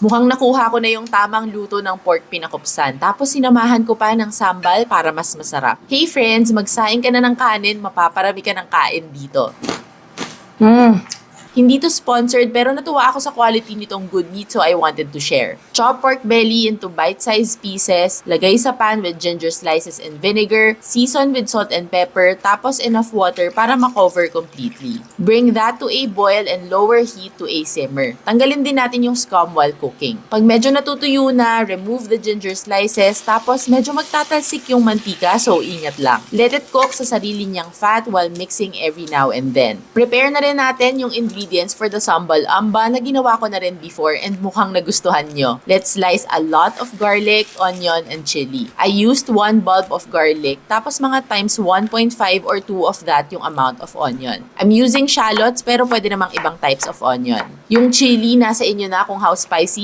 Mukhang nakuha ko na yung tamang luto ng pork pinakupsan. Tapos sinamahan ko pa ng sambal para mas masarap. Hey friends, magsaing ka na ng kanin, mapaparami ka ng kain dito. Hindi to sponsored pero natuwa ako sa quality nitong good meat so I wanted to share. Chop pork belly into bite-sized pieces, lagay sa pan with ginger slices and vinegar, season with salt and pepper, tapos enough water para makover completely. Bring that to a boil and lower heat to a simmer. Tanggalin din natin yung scum while cooking. Pag medyo natutuyo na, remove the ginger slices, tapos medyo magtatalsik yung mantika so ingat lang. Let it cook sa sarili niyang fat while mixing every now and then. Prepare na rin natin yung ingredients for the sambal amba na ginawa ko na rin before and mukhang nagustuhan nyo. Let's slice a lot of garlic, onion, and chili. I used 1 bulb of garlic, tapos mga times 1.5 or 2 of that yung amount of onion. I'm using shallots pero pwede namang ibang types of onion. Yung chili, nasa inyo na kung how spicy